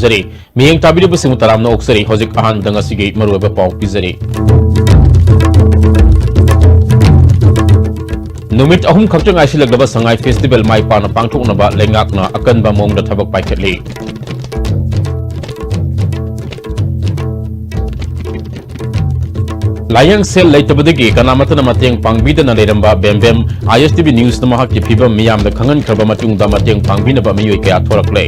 ꯇꯝꯖꯔꯤ ꯃꯤꯌꯦꯡ ꯇꯥꯕꯤꯔꯤꯕꯁꯤꯡ ꯇꯔꯥꯝꯅ ꯑꯣꯛꯆꯔꯤ ꯍꯧꯖꯤꯛ ꯑꯍꯥꯟꯕꯗ ꯉꯁꯤꯒꯤ ꯃꯔꯨꯑꯣꯏꯕ ꯄꯥꯎ ꯄꯤꯖꯔꯤ ꯅꯨꯃꯤꯠ ꯑꯍꯨꯝ ꯈꯛꯇ ꯉꯥꯏꯁꯤꯜꯂꯛꯂꯕ ꯁꯉꯥꯏ ꯐꯦꯁꯇꯤꯚꯦꯜ ꯃꯥꯏ ꯄꯥꯛꯅ ꯄꯥꯡꯊꯣꯛꯅꯕ ꯂꯩꯉꯥꯛꯅ ꯑꯀꯟꯕ ꯃꯑꯣꯡꯗ ꯊꯕꯛ ꯄꯥꯏꯈꯠꯂꯤ ꯂꯥꯏꯌꯦꯡ ꯁꯦꯜ ꯂꯩꯇꯕꯗꯒꯤ ꯀꯅꯥꯃꯠꯇꯅ ꯃꯇꯦꯡ ꯄꯥꯡꯕꯤꯗꯅ ꯂꯩꯔꯝꯕ ꯕꯦꯝꯕꯦꯝ ISTV ꯅ꯭ꯌꯨꯁꯅ ꯃꯍꯥꯛꯀꯤ ꯐꯤꯚꯝ ꯃꯤꯌꯥꯝꯗ ꯈꯪꯍꯟꯈ꯭ꯔꯕ ꯃꯇꯨꯡꯗ ꯃꯇꯦꯡ ꯄꯥꯡꯕꯤꯅꯕ ꯃꯤꯑꯣꯏ ꯀꯌꯥ ꯊꯣꯔꯛꯂꯦ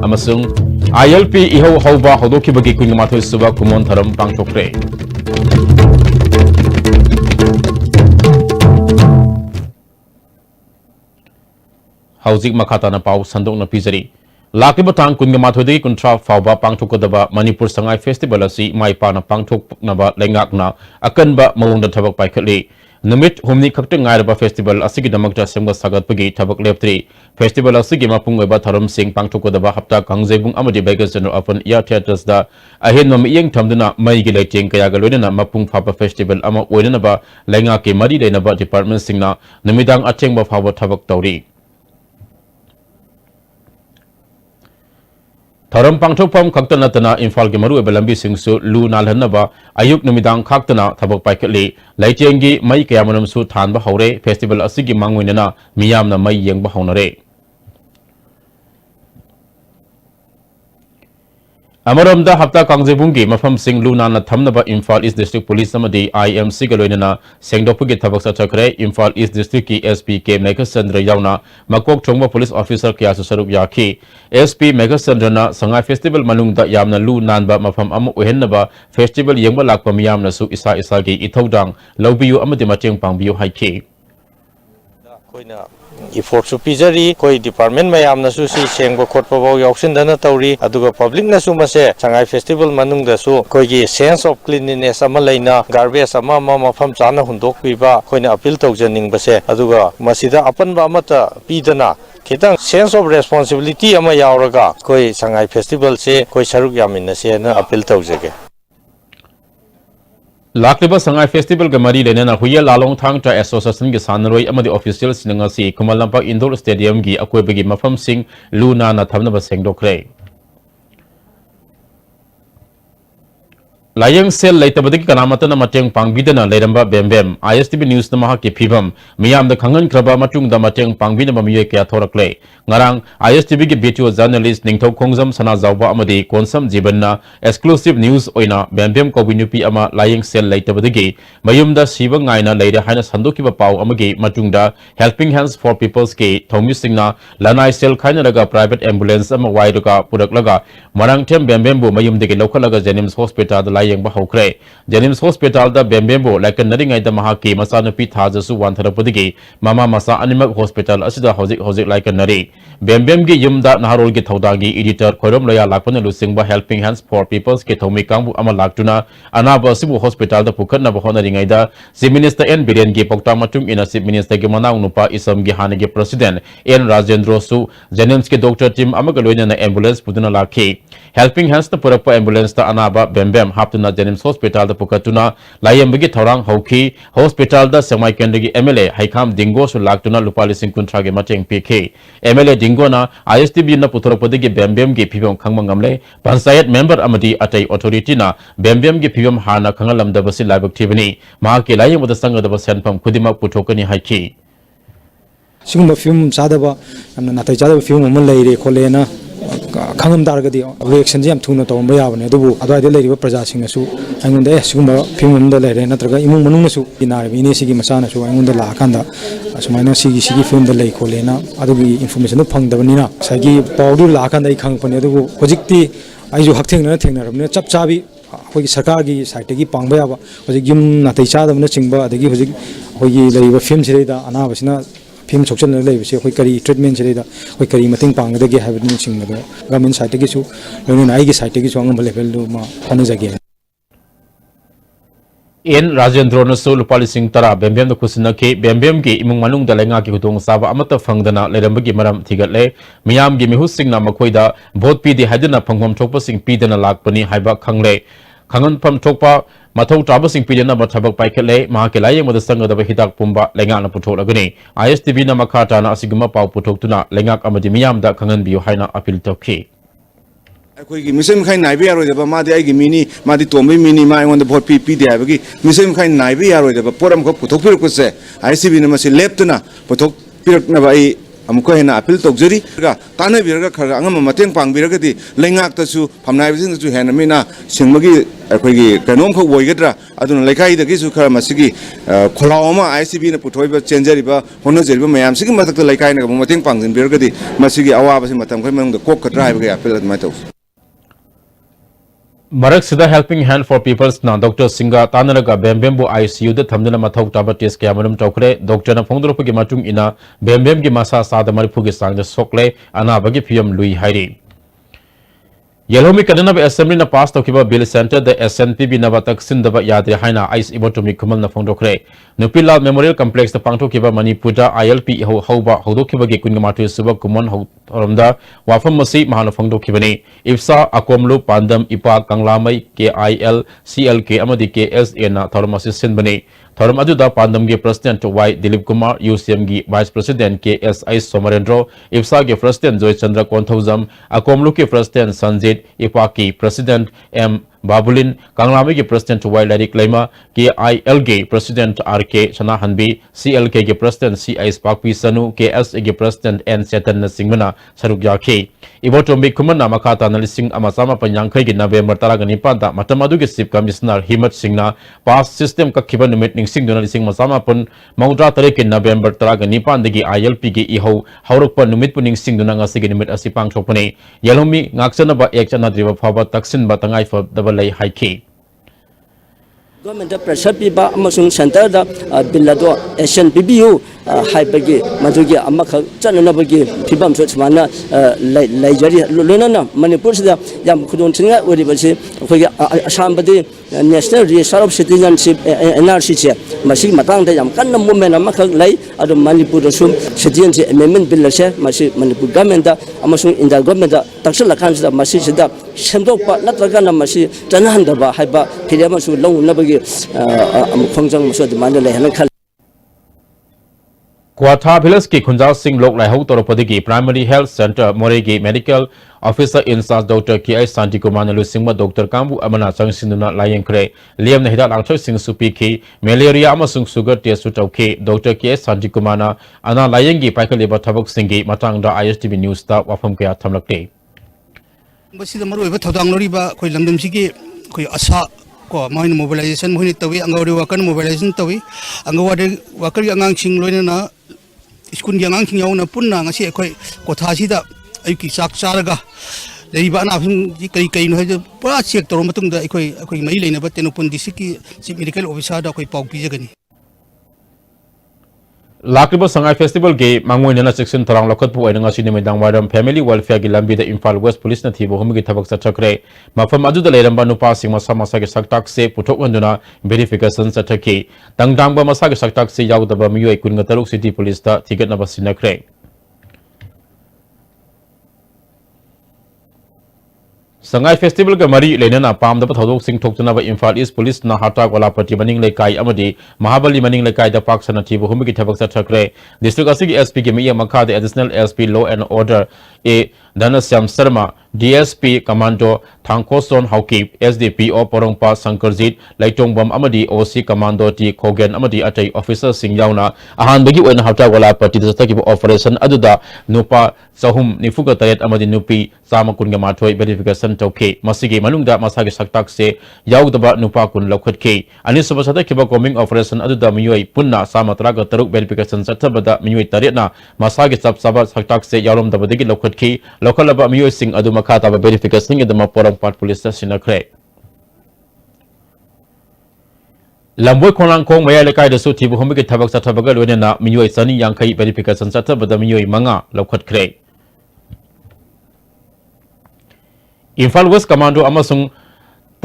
ꯑꯃꯁꯨꯡ ILP 이호 하우바 호도키버기 군마토 수바 구몬 타럼 방톡래 하우직 마카타나 파우 산독나 피저리 लाकिब तांग कुंगमाथोदगी कुंट्रा फावबा पांगथोकदबा मणिपुर संगाई फेस्टिवल असि माइपाना पांगथोकनबा लेंगाकना अकनबा मवंगदा थबक पाइखली नुमित हुमनी खक्त ngairaba फेस्टिवल असि दमकता सेमगा सागतपगी थबक लेप्त्री फेस्टिवल असि मापुंग ओबा थरम सिंह पांगथोकदबा हप्ता कांगजेबुंग अमदि बेगस जनरल ओपन एयर थिएटर्स दा अहेन मम इयंग थमदना मईगी लेचेंग कयागा लोइनना मापुंग फाबा फेस्टिवल अमा ओइननबा लेंगा के मरी लेनबा डिपार्टमेंट सिंगना नुमिदांग अथेंगबा फाबा थबक तौरी थरम पांगथोकफम खक्त नतना इम्फाल के मरु लंबी सिंगसु लू नालहनबा अयुक नुमिदांग खाक्तना थबक पाइखली लैचेंगी मई कयामनमसु थानबा हौरे फेस्टिवल असिगी मांगोइनना मियामना मई येंगबा हौनरे अमरमदा हप्ता कांगजेबुंगी मफम सिंग लूनाना थमनबा इम्फाल ईस्ट डिस्ट्रिक्ट पुलिस अमदी IMC का लोइनना सेंगदोपुगी थबक सचखरे इम्फाल ईस्ट डिस्ट्रिक्ट की SP के मेघचंद्र यावना मकोक थोंगबा पुलिस ऑफिसर कयासु सरुप याखी SP मेघचंद्रना संगाई फेस्टिवल मनुंगदा यामना लू नानबा मफम अम ओहेनबा फेस्टिवल येंगबा लाकपा मियामनासु इसा इसागी इथौदांग लौबियु अमदी मतेंग पांगबियु हाइखी इफोर्ट्सु पिजरी कोई डिपार्टमेंट मयामनसु सी सेंगबो खोटपबो यावसिनदना तौरी अदुगा पब्लिकनसु मसे संगाई फेस्टिवल मनुंगदसु कोइगी सेंस ऑफ क्लीनलीनेस अमा लेना गार्बेज अमा मफम चाना हुंदोकपिबा कोइना अपील तौजनिंगबसे अदुगा मसिदा अपनबा अमता पीदना खितंग सेंस ऑफ रेस्पॉन्सिबिलिटी अमा यावरगा कोई संगाई फेस्टिवल से कोई सरुक यामिनसे ना अपील तौजगे लाक्लिबा संगाई फेस्टिवल के मरी लेना हुई लालोंग थांग ट्रा एसोसिएशन के सानरोई अमदी ऑफिशियल सिंगसी कुमल लंपा इंडोर स्टेडियम की अकोइबगी मफम सिंग लूना ना थमनबा सेंगदोखरे लायंग सेल लेतबदगी कनामतना मतेंग पांगबिदना लेरंबा बेमबेम ISTV न्यूज न महा के फिबम मियाम द खंगन ख्रबा मटुंग द मतेंग पांगबिनबा मिये क्या थोरकले ngarang ISTV के वीडियो जर्नलिस्ट निंगथौ खोंगजम सना जावबा अमदी कोनसम जीवनना एक्सक्लूसिव न्यूज ओइना बेमबेम कोबिनुपी अमा लायंग सेल लेतबदगी मयुमदा सिबा ngaina लेरे हाइना संदोकिबा पाव अमगी मटुंगदा हेल्पिंग हैंड्स फॉर पीपल्स के थौमिसिंगना लनाई सेल खाइनरगा प्राइवेट एम्बुलेंस अमा वाइरगा पुरकलगा मरांगथेम बेमबेमबो मयुमदगी लौखलगा जेनिम्स हॉस्पिटल लायंगबा हौखरे जेनिम्स हॉस्पिटल दा बेमबेमबो लाइकनरिंगाइदा महाकी मसानुपी थाजसु वानथरपदगी मामा मसा अनिमक हॉस्पिटल असिदा हौजिक लाइकनरी बेमबेम की युमदा नहारोल की थौदागी एडिटर खोरम लोया लाखपन लुसिंगबा हेल्पिंग हैंड्स फॉर पीपल्स के थौमी कांगबु अमा लाक्टुना अनाबा सिबु हॉस्पिटल दा पुखनबा होनरिंगाइदा चीफ मिनिस्टर एन बिरेन की पौता मटुंग इन चीफ मिनिस्टर के मनाउ नुपा इसम की हाने के प्रेसिडेंट एन राजेंद्र सु जेनिम्स के डॉक्टर टीम अमग लोइना एम्बुलेंस पुदुना लाखी हेल्पिंग हैंड्स दा पुरप एम्बुलेंस दा अनाबा बेमबेम हापतुना जेनिम्स हॉस्पिटल दा पुकतुना लायमबगी थौरांग हौखी हॉस्पिटल दा सेमाई केंद्र की MLA हाइखाम दिंगो सु लाक्टुना लुपा लिसिंग कुंथ्रा के मतेंग पीखे MLA दिंगोना ISTV न पुथरपदगी बेमबेम की फिबम खंगमंगमले पंचायत मेंबर अमदी अटै अथॉरिटी ना बेमबेम की फिबम हाना खंगलमदबसि लाइबक थिबनी मा के लायमद संगदब सेनफम खुदिमा पुथोकनी हाइखी सिगुम फिल्म चादबा हमना नाथै चादबा फिल्म अमन लेरे खोलेना खंगम दारगदी रिएक्शन जे हम थुना तोम याबने दुबु अदवाइदे लेरिबा प्रजासिंगसु आंगुंदे सिगुम फिल्म अमदा लेरे नत्रगा इमुंग मनुंगसु इनारबि इने सिगी मसानासु आंगुंदे लाखांदा असुमाइना सिगी फिल्म द लेइ खोलेना अदुगी इन्फॉर्मेशन फंगदबनिना सगी पाउडु लाखांदा इ खंगपने दुबु होजिकती आइजु हक्थेंगना थेंगनारबने चप चाबी अखोगी सरकार की साइड की पांगबा याबा होजिक युम नाथै चादबना चिंगबा अदगी होजिक होगी लेरिबा फिल्म सिरेदा अनाबसिना फिल्म सोक्चन लेबसे अखोई करी ट्रीटमेंट सिरेदा अखोई करी मतिंग पांगदगे हाइबनि चिंगबदो गवर्नमेंट साइड की सु लोइना आइगी साइड की सु अंगम लेवल दु मा होनजगे एन राजेंद्र नसु लुपा लिसिंग तरा बेमबेम द खुसनखी बेमबेम की इमुंग मनुंग द लेंगा की हुतोंग साबा अमत फंगदना लेरंबगी मरम थिगतले मियाम की मिहुसिंगना मखोइदा vote पीदि हाइदना फंगम थोपसिंग पीदना लाकपनी हाइबा खंगले Kangan Pam Topa Matau Tabasing Pidana Batabak Paikale, Mahakalaya Madasanga the Hidak Pumba, Lengana Putolagani, ISTV Namakata Asiguma Pau Putokuna, Lengak Amadimiam da Kangan Biohina Apil Toki. ꯑꯩꯈꯣꯏꯒꯤ ꯃꯤꯁꯝ ꯃꯈꯩ ꯅꯥꯏꯕ ꯌꯥꯔꯣꯏꯗꯕ ꯃꯥꯗꯤ ꯑꯩꯒꯤ ꯃꯤꯅꯤ ꯃꯥꯗꯤ ꯇꯣꯝꯕꯩ ꯃꯤꯅꯤ ꯃꯥ ꯑꯩꯉꯣꯟꯗ ꯚꯣꯠ ꯄꯤꯗꯦ ꯍꯥꯏꯕꯒꯤ ꯃꯤꯁꯝ ꯃꯈꯩ ꯅꯥꯏꯕ ꯌꯥꯔꯣꯏꯗꯕ ꯄꯣꯠ ꯑꯃꯈꯛ ꯄꯨꯊꯣꯛꯄꯤꯔꯛꯄꯁꯦ ICBꯅ ꯃꯁꯤ ꯂꯦꯞꯇꯅ ꯄꯨꯊꯣꯛꯄꯤꯔꯛꯅꯕ ꯑꯩ ꯑꯃꯨꯛꯀ ꯍꯦꯟꯅ ꯑꯄꯤꯜ ꯇꯧꯖꯔꯤ ꯇꯥꯟꯅꯕꯤꯔꯒ ꯈꯔ ꯑꯉꯝꯕ ꯃꯇꯦꯡ ꯄꯥꯡꯕꯤꯔꯒꯗꯤ ꯂꯩꯉꯥꯛꯇꯁꯨ ꯐꯝꯅꯥꯏꯕꯁꯤꯡꯗꯁꯨ ꯍꯦꯟꯅ ꯃꯤꯅ ꯁꯤꯡꯕꯒꯤ ꯑꯩꯈꯣꯏꯒꯤ ꯀꯩꯅꯣꯝꯈꯛ ꯑꯣꯏꯒꯗ꯭ꯔꯥ ꯑꯗꯨꯅ ꯂꯩꯀꯥꯏꯗꯒꯤꯁꯨ ꯈꯔ ꯃꯁꯤꯒꯤ ꯈꯣꯜꯂꯥꯎ ꯑꯃ ICBꯅ ꯄꯨꯊꯣꯛꯏꯕ ꯆꯦꯟꯖꯔꯤꯕ ꯍꯣꯠꯅꯖꯔꯤꯕ ꯃꯌꯥꯝꯁꯤꯒꯤ ꯃꯊꯛꯇ ꯂꯩꯀꯥꯏꯅ ꯃꯇꯦꯡ ꯄꯥꯡꯁꯤꯟꯕꯤꯔꯒꯗꯤ ꯃꯁꯤꯒꯤ ꯑꯋꯥꯕꯁꯤ ꯃꯇꯝ ꯈꯔ ꯃꯅꯨꯡꯗ ꯀꯣꯛꯀꯗ꯭ꯔꯥ ꯍꯥꯏꯕꯒꯤ ꯑꯄꯤꯜ ꯑꯗꯨꯃꯥꯏꯅ ꯇꯧꯁꯤ Marak Sida Helping Hand for People's na Dr. Singa Tanaraga Bembembo ICU the Thamdana Mathau Tabatis Kamanum Tokre, Dr. Fondropugi Matung ina Bembem Gimasa Sada Maripugi Sang the Sokle, Anabagi Pium Louis Heidi. Yellomi Kadana Assembly na passed Tokiba Bill Center, the SNPB Navatak Sindaba Yadri Haina Ice Ibotomi Kumal na Fondokre. Nupila Memorial Complex the Pantokiba Manipuja ILP Hoba Hodokiba Gikungamatu Suba Kuman Horomda, Wafam Masi Mahana Fondokibani, Ifsa Akomlu Pandam Ipa Kanglamai KIL CLK Amadi KSA na Thoramasi Sinbani. Thoram Ajuda Pandam Gi President Y Dilip Kumar, UCM Gi Vice President KSI Somarendro, Ifsa Gi President Joy Chandra Konthauzam, Akomlu Ki President Sanjit Ipaki, President M. Babulin, Kanglami Gi President Y Larry Klema, KIL Gi President RK Shanahanbi, CLK Gi President CI Spakpi Sanu, KSA Gi President N. Setan Singmana, Sarugyaki. Ibotombi Kumana Makata Nalising Amasama Panyangkai Gi November Taraganipada, Matamadu Gi Sip Commissioner Himat Singna, Pass System Kakiba Numit Ning Donalising Masama Pun, Maudra Tarek in November Taraganipan, the ILP Gi Iho, Haurupa Numit Puning Sing Dunanga Siginimit Asipang Chopane, Yalomi, Naksanaba Ekchana Driva Pava Taksin Batangai for the High Key. Government pressure piba amasung center da billado SNPBU haibagi madugi amakha chananabagi pibam sochmana laijari lonana Manipur sida yam khudon chinga oribasi khogi asambadi national register of citizenship NRC che masi matang da yam kanna movement amakha lai adu Manipur sum citizenship amendment bill che masi Manipur government da amasung inda government da taksala kan sida masi sida sendokpa natraga na masi chanhandaba haiba phirama su longnabagi Kwatha Village ki Khunjal Singh Lok Lai Ho Toropadi Primary Health Center Moregi Medical Officer in charge Dr. K.I. Santi Kumar Nalu Singma Dr. Kambu Amana Chang Sinduna Layang Kre Liam Nahida Langchoi Singh Supi Ki Malaria Amasung Sugar Test Ki Dr. K.I. Santi Kumana Ana Layangi Paikaliba Tabuk Singhi Matang da ISTV News Star Wafam Kya Thamlakte Basi the Maru Tadang Loriba Koi Lamdam Siki Koi Asa ko moin mobilization moin tawi angawari wakan mobilization tawi angawari wakari angang sing loina na skun yang sing yauna punna ngasi khoi kotha sida ayuki sak charaga leiba na phim kai kai no he pura check tor matung da khoi mai leina ba tenopun disiki chief medical officer da khoi pau pijagani Lakriba Sangai Festival Gay, Manguina section Tarang Lokat Puanga Cinema Dangwadam Family Welfare Gilambi, the Imphal West Police Nativo Humigi Tabak Satakre, Mafamadu the Lerambanu passing Masamasaki Saktak se Putokanduna, verification Sataki, Dangdamba Masaki Saktak se Yaw the Bamu Kungataruk City Police ticket number Sinakre. Sangai Festival ka mari lenana pam da pathodok sing thokchana ba Imphal East Police na hata wala pati maning lekai amadi Mahabali maning lekai da pak sanati bo humigi thabak sa thakre district asigi SP ke miya makha the additional SP Law and Order a Dhanasyam Sharma DSP Commando Thangkoson Hauki SDPO Porongpa Sankarjit Laitong Bam amadi OC Commando T Khogen amadi atai officer sing yauna ahan bagi oina hata wala pati da taki operation aduda nupa sahum nifuga tayat amadi nupi sama kunga mathoi verification Toke, Masigi Malunga Masagi Saktak se Yaudaba Nupakun Lokutke, Anisabasata Kiba coming operation Aduda Mui Puna Samatraga Taruk verification Satabada Mui Tarina, Masagi Sab Sabat Saktak se Yarum the Badigi Lokutke, Lokalaba Mui Sing Adumakata verification in the Maporang Part Police Station Kre. Lamboy Konang Kong Maya Lekai the Suti Humiki Tabak Satabaga Wenena Mui Sani Yankai verification Satabada Mui Manga Lokut Kre. Imphal West Commando Amasung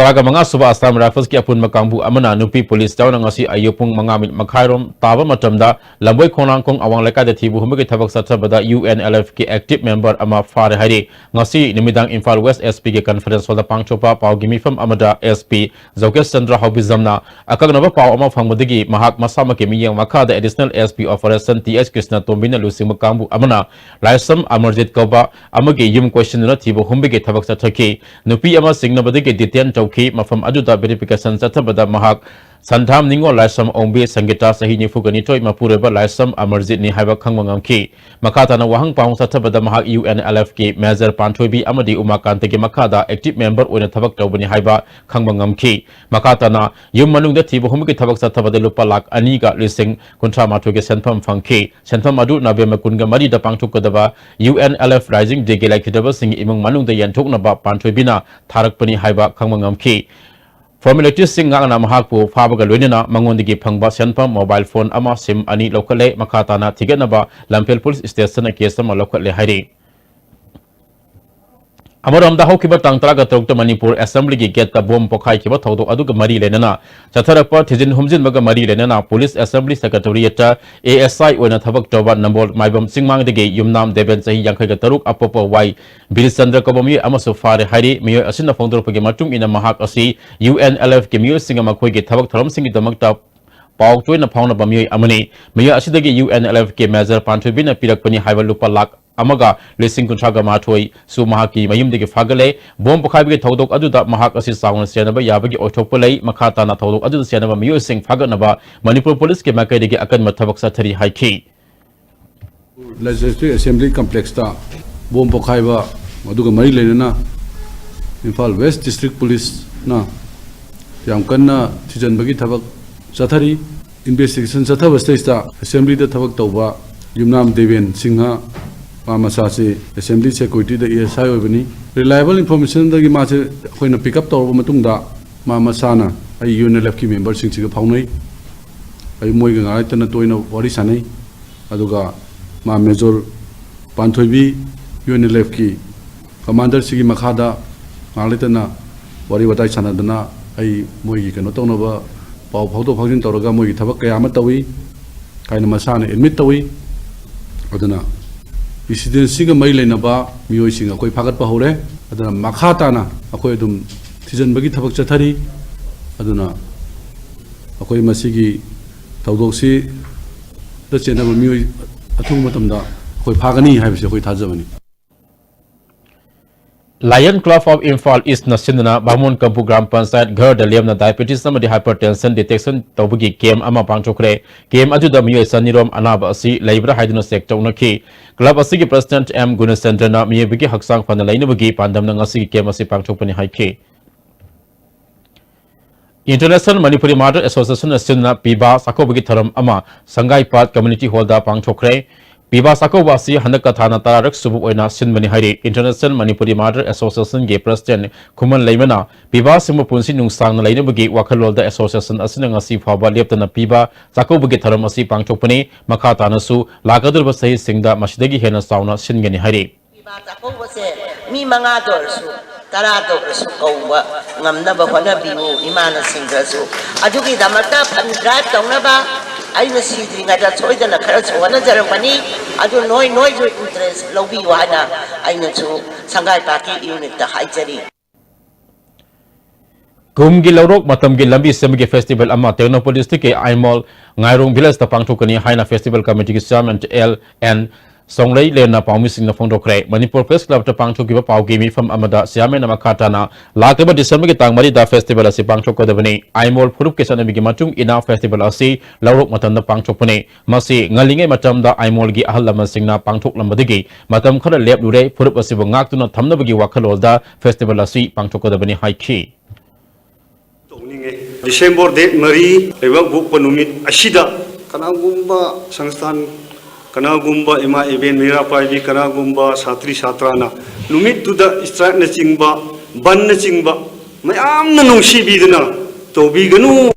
Taraga mga suba Assam Rifles ki apun makangbu amana nupi police daw na ngasi ayupung mga mit makhairom taba matamda laboi khonang kong awang leka de thibu humagi thabak sathabada UNLF ki active member ama fare hari ngasi nimidang Imphal West SP ki conference hall da pangchopa pau gimi fam amada SP Zokesh Chandra Hobizamna akagnaba pau ama phangmodigi mahak masama ke miyang makha da additional SP operation TH Krishna Tombina lusing makangbu amana laisam Amarjit Koba amagi yum question na thibu humagi thabak sathaki nupi ama singnabadigi detain ki mafam aduda verification sathabada mahak sandham ningo laisam ombe sangita sahi ni fugani toy mapureba laisam Amarjit ni haiba khangmangam ki makata na wahang paung sathabada mahak UNLF ki major panthoibi amadi umakante ki makada active member oina thabak tawbani haiba khangmangam ki makata na yum manungda thibu humki thabak sathabada lupa lak ani ga lising kuntra matho ke senpham phangki senpham adu November kunga mari da pangthukadaba UNLF rising day ge laikidaba sing imung manungda yanthokna ba panthoibina tharakpani haiba khangmangam ki formalities sing ngana mahakpu fabaga loinena mangondigi phangba senpam mobile phone ama sim ani lokale makata na thigenaba Lampel police station na case ma lokale hairi Amaramda hokiba tangtraga tokta Manipur assembly gi get ta bom pokhai kiba thodo aduga mari lenana chatharapa thijin humjin baga mari lenana police assembly secretariat ASI oina thabak toba nambol maibam singmang dege yumnam deben sahi yangkhai ga taruk apopo wai Birisandra Kobomi amaso fare hari miyo asina fongdor pagi matung ina mahak asi UNLF ke miyo singa makhoi gi thabak tharam singi damakta pau toina phauna bamiyo amani miyo asidagi UNLF ke major panthobina pirakpani haiba lupa lak amaga lising kunchaga mathoi su mahaki mayumdigi fagale bom pokhaibige thodok aduda mahak asi sauna senaba yabagi othopulai makhata na thodok aduda senaba miyo sing faganaba Manipur police ke makaidigi akan mathabak sathari haiki Legislative Assembly complex ta bom pokhaiba aduga mari lenana Imphal West District Police na yam kanna thijanbagi thabak sathari investigation sathaba stage ta assembly da thabak tawba yumnam Deven Singha Masase assembly security da ESI obani reliable information da gi ma se khoina pick up tawba matung da masana ai UNLF ki member sing chi ga phaunai ai moi ga ngai tana toina wari sanai aduga ma major panthoibi UNLF ki commander sigi makhada ngalitana wari watai sanadana ai moi gi kano tawna ba pau phaudo phajin tawraga moi gi thabak kaya ma tawi kaina masana admit tawi aduna residency ga mai leina ba mioi singa koi phagat pa hore aduna makhata na akoi dum thijan bagi thabak chathari aduna akoi masigi tawdoksi da chena ba mioi athung matamda koi phagani haibse koi thajabani Lion Club of Imphal East Nasinana Bamun Kampu Gram Panchayat Ghar Daliam na diabetes samadi hypertension detection tawbugi game ama pangchokre game ajuda miyo sanirom anaba asi laibra haiduna sector unaki club asigi president M Gunasendra na miyo bigi haksang fana lainabagi pandam na ngasi game asi pangchokpani haiki International Manipuri Mother Association Nasinana Piba sakobagi tharam ama Sangai Pat Community Hall da pangchokre Piba Sakobasi Hanaka Thana Tarak Subu Oina Sinmani Hari International Manipuri Mother Association Ge President Kuman Laimana Piba Simu Punsi Nungsang na Lainabugi Wakalol da Association Asinang Asi Phaba Leptana Piba Sakobugi Tharam Asi Pangchokpani Makata Nasu Lagadur Basai Singda Mashidagi Hena Sauna Singani Hari Piba Sakobase Mi Mangador Su Tarado Su Kauba Ngamnaba Honabiu Imana Singrasu Ajugi Damata Pan Drive Tongnaba aina sidri ngada choida na khara chona jaramani adu noi jo interest lobi wana aina chu sangai party unit ta haijari Kumgi Laurok Matamgi Lambi Semgi Festival Ama Technopolis ke Aimol Ngairong Village ta pangthokani Haina Festival Committee Chairman LN Songlei Lena Paumising na Fondokre Manipur Press Club ta pangthokiba Paugimi from Amada Siame na Makatana Lakaba December ki tangmari da festival asi pangthokodabani Aimol Phurup ke sanami gi matung ina festival asi Laurok Matamda pangthokpani Masi ngalingai matamda Aimol gi ahal lama singna pangthoklambadagi matam khara lep lure Phurup asi ngaktuna thamnabagi wakhalolda festival asi pangthokodabani haiki December date Mari lewak buk penumit asida kanagumba sangstan kanagumba ema event mera paibi kanagumba satri satrana numit tuda strike na chingba ban na chingba mayam na nungsi bidna to biganu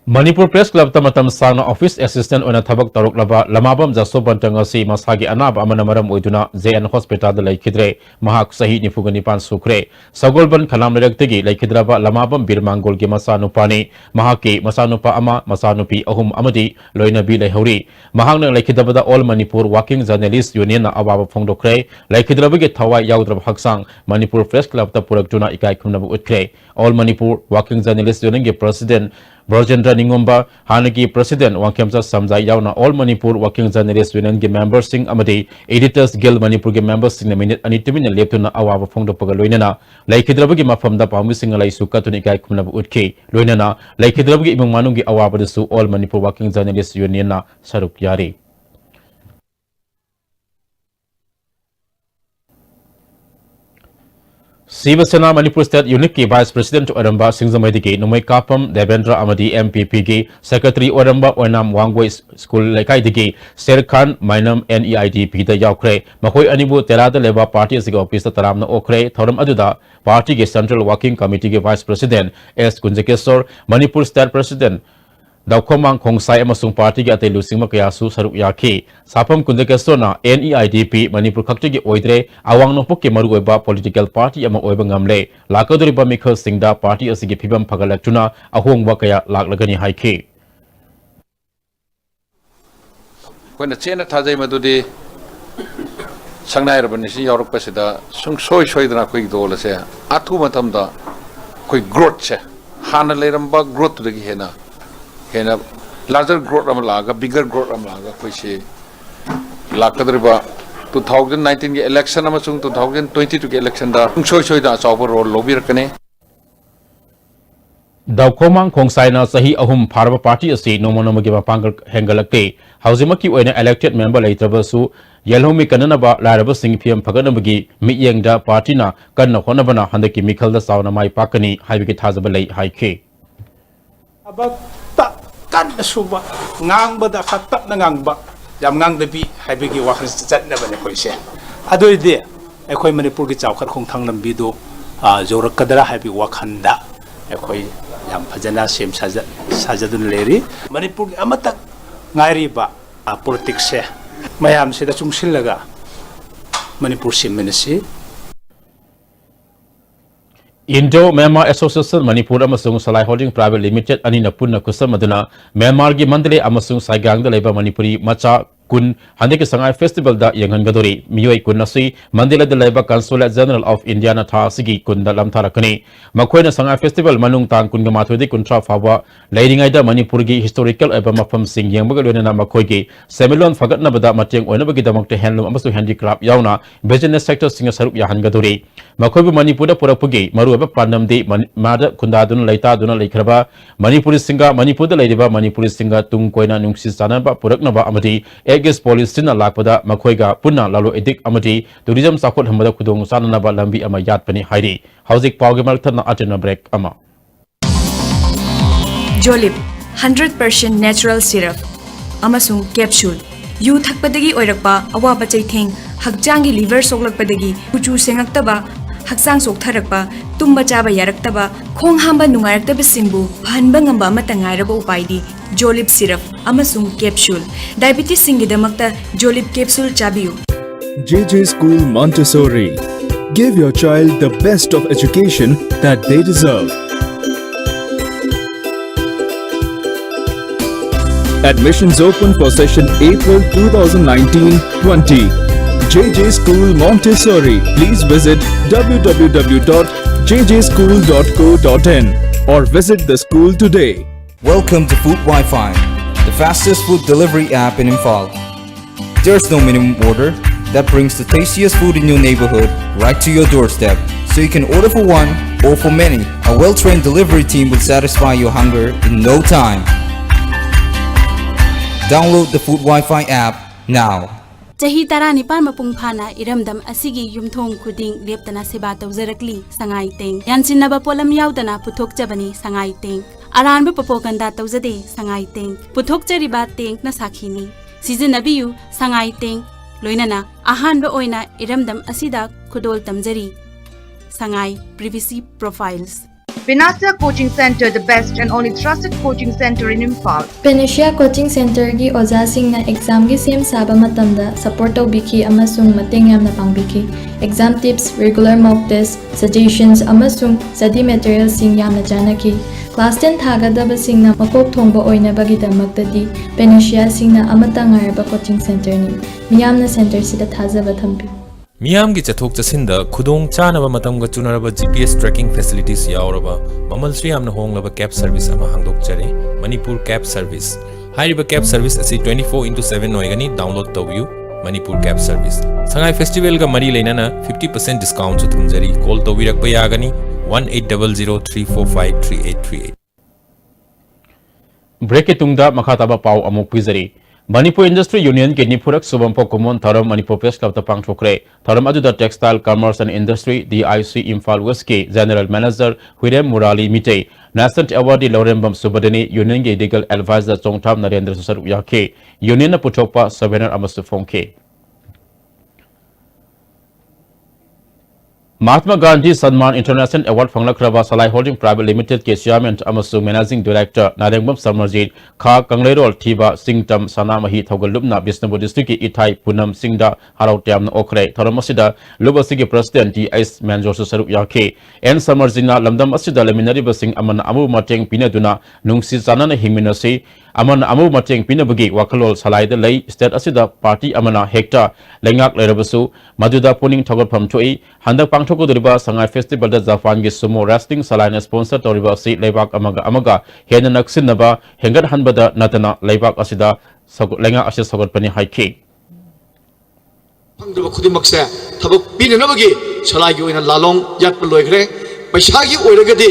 Manipur Press Club tamatam sangna office assistant ona thabak taruk laba lamabam jasoban tangasi masagi anab amana maram oiduna JN hospital da laikhidre mahak sahi nifugani pan sukre sagolban khalam lektegi laikhidraba lamabam birmangol ge masanupani mahaki masanupa ama masanupi ahum amadi loina bi leihori mahangna laikhidabada all Manipur working journalist union na awaba phongdokre laikhidraba ge thawai yaudra haksang Manipur Press Club ta puraktuna ikai khumna utkre all Manipur working journalist union ge president Brojendra Ningomba Hanaki President Wangkemsa Samjai Yauna All Manipur Working Journalists Union ge members sing amadi Editors Guild Manipur ge members sing na minute anitumin leptuna awaba phongdo paga loinana laikhidraba ge mafamda pami sing lai sukatuni kai khumna utke loinana laikhidraba ge imang manung ge awaba su All Manipur Working Journalists Union na saruk yari Siva Sena Manipur State Unit ki Vice President Oramba Singzamai ki Numai Kapam Devendra Amadi MPP ki Secretary Oramba Onam Wangway School Lekai diki Sher Khan Mainam NEID Pita Yaukre Makoi Anibu Terada Leba Party Asiga Office Taramna Okre Thoram Aduda Party ki Central Working Committee ki Vice President S Kunjakesor Manipur State President Daukomang Kongsai amasung party ga atelu singma kayasu saruk yaki sapam kundekeso na NEIDP Manipur khakti gi oidre awang no pokke maru oiba political party ama oiba ngamle lakadori ba mikha singda party asigi phibam phagalaktuna ahongwa kaya laklagani haiki koina chena thajai madudi sangnai rabani si yorok pasida sung soi dana koi dol se athu matamda koi growth se hana leramba growth de gi hena hena larger growth amalaga bigger growth amalaga koi se lakadriba 2019 ge election amasung 2022 ge election da soi da chawba role lobby rakane Daukomang Kongsai na sahi ahum Pharba Party asi nomonoma ge mapang hengalakte hauzimaki oina elected member leitrabasu Yelhomi kananaba laraba sing PM phaganabagi miyengda party na kanna honabana handaki mikhalda sauna mai pakani haibigi thazaba lei haike about kan suba ngang bada khatat na ngang ba yam ngang de bi haibigi wakhn chat na bane koi se adoi de ekhoi Manipur gi chawkhat khong thang lambi do jorak kadara haibi wakhanda ekhoi yam phajana sem sajadun leri Manipur gi amata ngairi ba politics se mayam se da chungsil laga Manipur sim menasi Indo Myanmar Association Manipur amasung Salai Holding Private Limited ani na punna kusam aduna Myanmar gi mandale amasung Saigang da leba Manipuri macha kun handiki sangai festival da yangan gadori miyoi kun nasi mandela da leba Consulate General of India na tha sigi kun da lam tharakani makhoi na sangai festival manung tang kun ga mathodi kun tra fawa leiringai da Manipur gi historical eba mafam sing yangba ga lena makhoi gi semilon fagat na bada mateng oina bagi damak te handloom amasu handicraft yauna business sector singa saruk yahan gadori makhoi bu Manipur da purapugi maru eba pandam de mada kunda dun leita dun leikraba Manipuri singa Manipur da leiba Manipuri singa tung koina nungsi sanaba purakna ba amadi Egis police na lakpada makhoiga punna lalo edik amadi tourism sakot hamada khudong sanana ba lambi ama yat pani hairi hauzik pawge malthan na atena break ama Jolip 100% natural syrup amasung capsule yu thakpadagi oirakpa awaba chaitheng hakjangi liver soklakpadagi kuchu sengaktaba haksang soktharakpa tumba chaba yaraktaba khong hamba nungaraktaba singbu phanba ngamba amata ngairaba upaidi Jolip syrup amasung capsule diabetes singidamakta Jolip capsule chabiyu JJ School Montessori. Give your child the best of education that they deserve. Admissions open for session April 2019-20. JJ School Montessori. Please visit www.jjschool.co.in or visit the school today. Welcome to Food Wi-Fi, the fastest food delivery app in Imphal. There's no minimum order that brings the tastiest food in your neighborhood right to your doorstep. So you can order for one or for many. A well-trained delivery team will satisfy your hunger in no time. Download the Food Wi-Fi app now. Chahi tara nipan mapung phana iramdam asigi yumthong khuding leptana seba tawjarakli sangai teng yansinaba polam yaudana puthok chabani sangai teng aranba papokanda tawjade sangai teng puthok chariba teng na sakhini sizinabiyu sangai teng loinana ahanba oina iramdam asida khudol tamjari sangai privacy profiles Pinasya Coaching Center, the best and only trusted coaching center in Imphal. Penicia Coaching Center gi oja singna exam gi sem saba matamda support tawbiki amasung mateng yamna pangbiki. Exam tips, regular mock tests, suggestions amasung study materials sing yamna janaki. Class 10 thagadaba singna makok thongba oina bagi damaktadi Penicia singna amata ngaraba coaching center ni. Miyamna center sida thajaba thambi. मियाम की चथोक चसिंद खुदोंग चानब मतमग चुनरब GPS tracking facilities यावरब ममल श्री यामना होंगलब कैब सर्विस अमा हांगदोकचरे मणिपुर कैब सर्विस हाइरिब कैब सर्विस असी 24/7 ओइगनी डाउनलोड तौबियु Manipur cab service Sangai festival का मरी लेना 50% डिस्काउंट सु थमजरी कॉल तौबिरक यागनी 180034538838 ब्रेक के तुंगदा मखाताबा पाव अमुक पिजरी Manipur Industry Union के निपुरक सुबंपो कुमोन थरम मणिपुर प्रेस क्लब तपांग ठोकरे थरम अजुदा textile commerce and industry DIC Imphal West के जनरल मैनेजर हुरेम मुराली मिटे national awardee Laurembam Subadani union के लीगल एडवाइजर चोंगथाम नरेंद्र सुसरु याखे यूनियन पुथोकपा सेमिनार अमसु फोंखे Mahatma Gandhi Sanman International Award Fanglakhraba Salai Holding Private Limited के चेयरमैन अमसुंग मैनेजिंग डायरेक्टर नारेंगबम समरजीत खा कंगलेरोल थीबा सिंगतम सनामही थौगलुबना बिष्णुपुर डिस्ट्रिक्ट की इथाई पुनम सिंगदा हराउट्याम ओखरे थरमसिदा लुबसिगी प्रेसिडेंट DS मैनजोर सरुक याखे एन समरजीना लमदम असिदा लेमिनरिबा सिंग अमन अमु मटेंग पिनेदुना नुंगसी चानना हिमिनसी अमन अमु मटेंग पिनबगी वखलोल सलाइदा लई स्टेट असिदा पार्टी अमना हेक्टा लेंगाक लेरबसु मदुदा पुनिंग थौगलफम थोई हंदक पांगथोकदरिबा संगाई फेस्टिवल द जापान के सुमो रेस्लिंग सलाइन स्पॉन्सर तौरिबा सि लेबाक अमगा हेन नक्सिनबा हेंगत हनबदा नतना लेबाक असिदा लेंगा असिदा सगतपनि हाइखे फंगदब खुदिमक्से थबक पिननबगी सलाइगी ओइना लालोंग यातप लोइखरे पैसागी ओइरगदि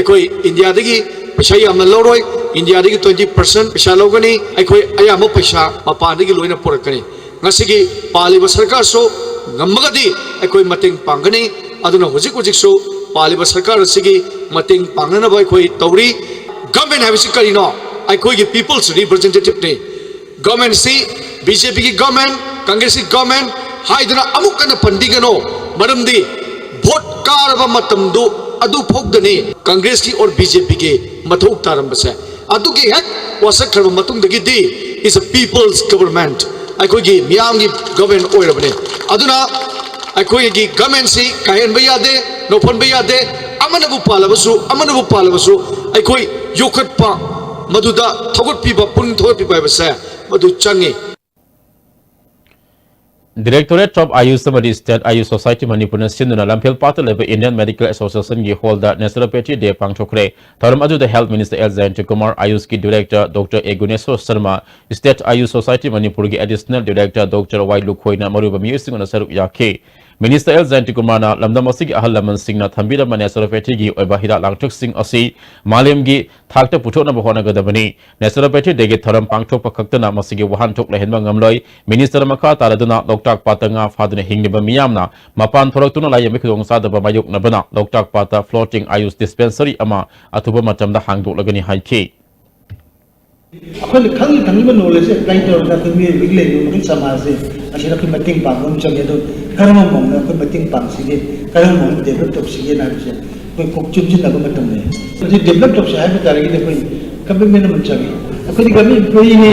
अखोय इंडियादगी पैसा यामना लौरोय इंडियादगी 20% पैसा लौगनी अखोय अयाम पैसा मपानदगी लोइना पुरकनी ngasiगी पालिबा सरकार सो ngambagadi अखोय मतेंग पांगनी अदुना हुजिक हुजिकसो पालिबा सरकार सिगी मतेंग पांगनबा अखोय तौरी गवर्नमेंट हाबिसि करिनो अखोय की पीपल्स रिप्रेजेंटेटिव ने गवर्नमेंट सी बीजेपी की गवर्नमेंट कांग्रेस की गवर्नमेंट हाइदना अमुकना पंडिगनो मरमदी वोट कारबा मतमदो अदु फोगदने कांग्रेस की और बीजेपी के मथौक तारंबसे अदु के हेक वासक खरब मतुंगदगी दी इज अ पीपल्स गवर्नमेंट अखोय की मियाम की गवर्नमेंट ओइरबने अदुना अखोय की गवर्नमेंट सी कायन बयादे नोफन बयादे अमनबु पालबसु अखोय योखटपा मधुदा थगटपिबा पुन थगटपिबा बसे मधु चंगे Directorate of Ayush State Ayush Society Manipur Sinduna Lampil Pataleba Indian Medical Association की holder Naturopathy Day Pangchokre Tharam Adu the Health Minister L. Jayantikumar Ayush की Director Dr. Eguneso Sharma State Ayush Society Manipur की Additional Director Dr. Y. Lukhoina Maruba Music Saruk Yake Minister L. Jayantikumar na Lamdam Asigi Ahal Laman Singh na Thambira Naturopathy की Obahira Langtuk Singh Asi Malim की Thakta Putona Bahona Gadabani Naturopathy Day Tharam Pangchok Pakatana Masigi Wahan Tok Lehenbang Amloy Minister Maka Taraduna Dr. Patanga Father Hingiba Miyamna Mapan Thoratuna Layamikong Sadaba Mayuk Nabana Dr. Pata Floating Ayush Dispensary Ama Atuba Matam the Hangduk Lagani Haiki अखोल खंग खंग में knowledge apply तौर का मी विगले नु समाज से असिना कि मटिंग पांगम चगे तो करम मोंग ना को मटिंग पांग सिगे करम मोंग डेवलप टॉप सिगे ना से कोई कोक्चुम जिन लगो मतम ने जे डेवलप टॉप से है बतारे कि कोई कबे में मन चगे अखोदी गमी कोई ने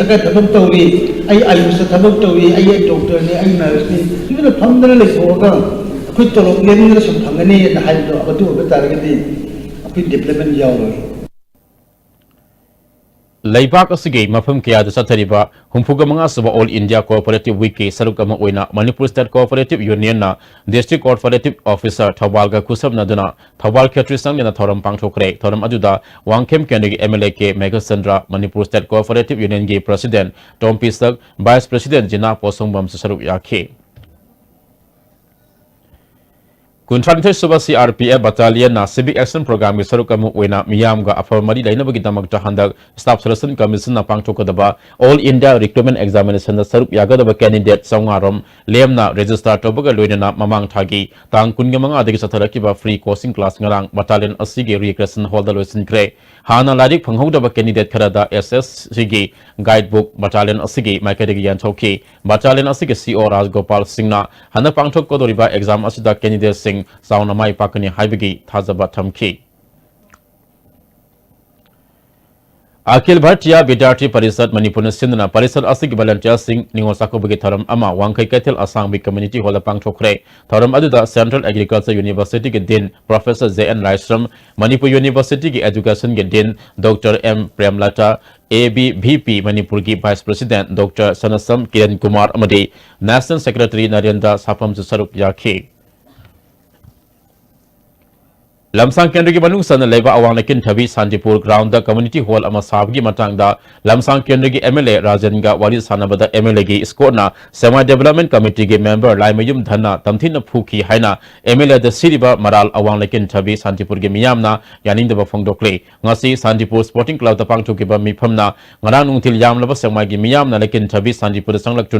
सका थबक तौरी आई आयुष थबक तौरी आई डॉक्टर ने आई नर्स ने इवन फंगदन ले होगा कोई तो लेनिंग ने सम फंगने ना हाइ तो अबदु बतारे कि अपनी development यावरो Laibak asigi mafam kaya da sathariba humfuga mga suba All India Cooperative Week ke sarukama oina Manipur State Cooperative Union na District Cooperative Officer Thawal ga kusab naduna Thawal Khetri sang na thoram pangthokre thoram ajuda Wangkhem Kendegi MLA ke Meghasandra Manipur State Cooperative Union ge President Tom Pisak Vice President Jina Posongbam saruk yakhe Kuntranthai Suba CRPF Battalion na Civic Action Program ki sarukamu oina miyam ga afamari lainabagi damakta handak Staff Selection Commission na pangthokadaba All India Recruitment Examination na saruk yagadaba candidate songarom lemna register tobaga loinana mamang thagi tang kunga mga adagi satharakiba free coaching class ngarang battalion asigi recreation hall da loisin kre hana ladik phanghogdaba candidate kharada SSC gi guidebook battalion asigi maikadagi yan thoki battalion asigi CO Rajgopal Singh na hana pangthok kodoriba exam asida candidate Saunamai Pakani Haibigi Thazaba Tamki Akhil Bharatiya Vidyarthi Parishad Manipur Sindhna Parishad Asigi Volunteer Singh Ningol Sakobagi Thoram Ama Wangkai Kaithil Asangbi Community Hall Pangthokre Thoram Aduda Central Agriculture University Ge Dean Professor J.N. Raishram Manipur University Ge Education Ge Dean Dr. M. Premlata ABVP Manipur Ge Vice President Dr. Sanasam Kiran Kumar Amadi National Secretary Narendra Sapam Saruk Yakhi Lamsang Kendra ki manung sana leba awang nakin thabi Santipur ground da community hall ama sabgi matang da Lamsang Kendra ki MLA Rajan ga wali sanabada MLA gi skona semi development committee ge member Laimayum Dhana tamthin phuki haina MLA da siriba maral awang nakin thabi Santipur ge miyamna yaning da phongdokle ngasi Santipur sporting club da pangthok ba miphamna ngarang nungthil yamlaba sengmai gi miyamna nakin thabi Santipur sanglak